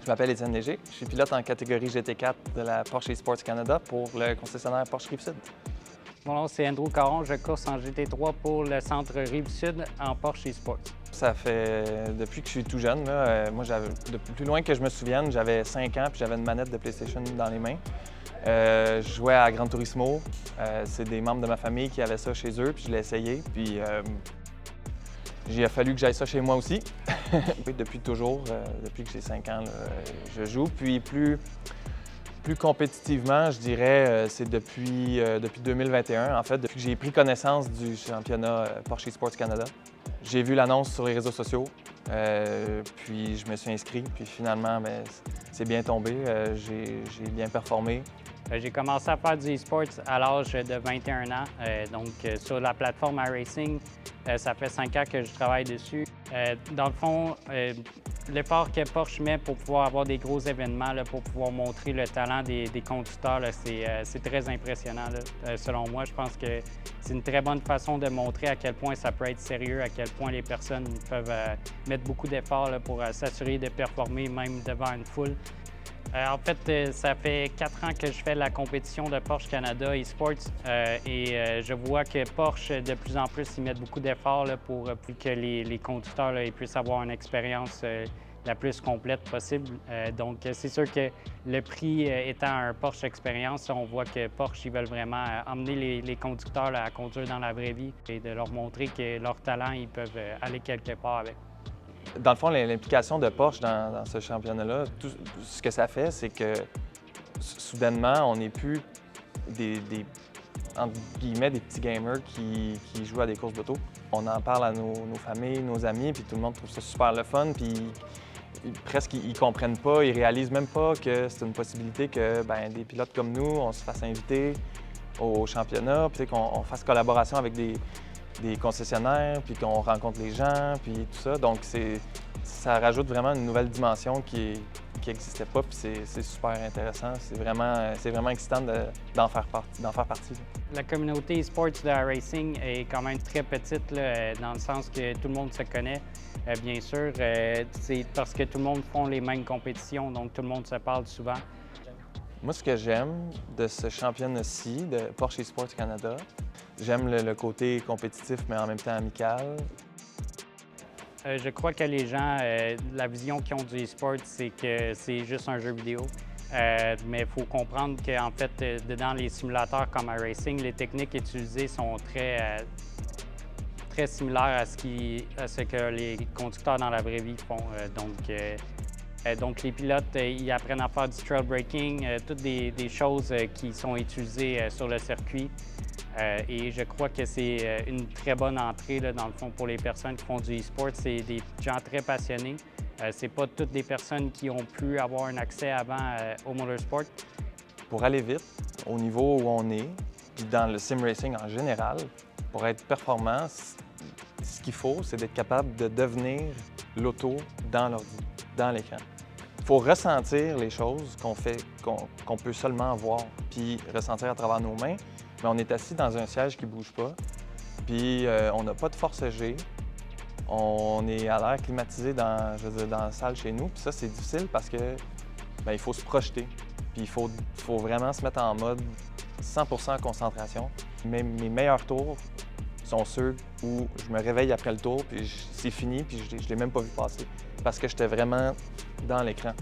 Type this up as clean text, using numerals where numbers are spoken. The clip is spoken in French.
Je m'appelle Étienne Léger. Je suis pilote en catégorie GT4 de la Porsche Esports Canada pour le concessionnaire Porsche Rive-Sud. Mon nom, c'est Andrew Caron. Je course en GT3 pour le centre Rive-Sud en Porsche Esports. Ça fait depuis que je suis tout jeune. Moi, depuis plus loin que je me souvienne, j'avais 5 ans puis j'avais une manette de PlayStation dans les mains. Je jouais à Gran Turismo. C'est des membres de ma famille qui avaient ça chez eux, puis je l'ai essayé. Puis il a fallu que j'aille ça chez moi aussi. Depuis toujours, depuis que j'ai 5 ans, là, je joue. Puis plus compétitivement, je dirais, c'est depuis 2021, en fait, depuis que j'ai pris connaissance du championnat Porsche Esports Canada. J'ai vu l'annonce sur les réseaux sociaux, puis je me suis inscrit, puis finalement, bien, c'est bien tombé. J'ai bien performé. J'ai commencé à faire du e-sports à l'âge de 21 ans. Sur la plateforme iRacing, ça fait 5 ans que je travaille dessus. Dans le fond, l'effort que Porsche met pour pouvoir avoir des gros événements, là, pour pouvoir montrer le talent des conducteurs, c'est très impressionnant. Selon moi, je pense que c'est une très bonne façon de montrer à quel point ça peut être sérieux, à quel point les personnes peuvent mettre beaucoup d'efforts pour s'assurer de performer même devant une foule. En fait, ça fait 4 ans que je fais la compétition de Porsche Canada eSports et je vois que Porsche, de plus en plus, ils mettent beaucoup d'efforts pour que les conducteurs là, ils puissent avoir une expérience la plus complète possible. Donc, c'est sûr que le prix étant un Porsche Experience, on voit que Porsche, ils veulent vraiment emmener les conducteurs là, à conduire dans la vraie vie et de leur montrer que leur talent, ils peuvent aller quelque part avec. Dans le fond, l'implication de Porsche dans ce championnat-là, tout ce que ça fait, c'est que soudainement, on n'est plus entre guillemets, des petits gamers qui jouent à des courses d'auto. On en parle à nos familles, nos amis, puis tout le monde trouve ça super le fun, puis presque ils comprennent pas, ils réalisent même pas que c'est une possibilité que ben, des pilotes comme nous, on se fasse inviter au championnat, puis qu'on fasse collaboration avec des concessionnaires, puis qu'on rencontre les gens, puis tout ça. Donc, ça rajoute vraiment une nouvelle dimension qui n'existait pas, puis c'est super intéressant. C'est vraiment excitant d'en faire partie. La communauté e-sports de iRacing est quand même très petite, là, dans le sens que tout le monde se connaît, bien sûr. C'est parce que tout le monde font les mêmes compétitions, donc tout le monde se parle souvent. Moi, ce que j'aime de ce championnat-ci, de Porsche Esports Canada, j'aime le côté compétitif, mais en même temps amical. Je crois que les gens, la vision qu'ils ont du e-sport, c'est que c'est juste un jeu vidéo. Mais il faut comprendre qu'en fait, dans les simulateurs comme iRacing, les techniques utilisées sont très similaires à ce que les conducteurs dans la vraie vie font. Donc, les pilotes, ils apprennent à faire du trailbreaking, toutes des choses qui sont utilisées sur le circuit. Et je crois que c'est une très bonne entrée, là, dans le fond, pour les personnes qui font du e-sport. C'est des gens très passionnés. C'est pas toutes des personnes qui ont pu avoir un accès avant au motorsport. Pour aller vite, au niveau où on est, puis dans le sim racing en général, pour être performant, ce qu'il faut, c'est d'être capable de devenir l'auto dans l'ordi, dans l'écran. Il faut ressentir les choses qu'on peut seulement voir, puis ressentir à travers nos mains. Mais on est assis dans un siège qui ne bouge pas, puis on n'a pas de force G. On est à l'air climatisé dans la salle chez nous, puis ça, c'est difficile parce que bien, il faut se projeter, puis il faut vraiment se mettre en mode 100% concentration. Mes meilleurs tours sont ceux où je me réveille après le tour, puis c'est fini, puis je ne l'ai même pas vu passer, parce que j'étais vraiment dans l'écran.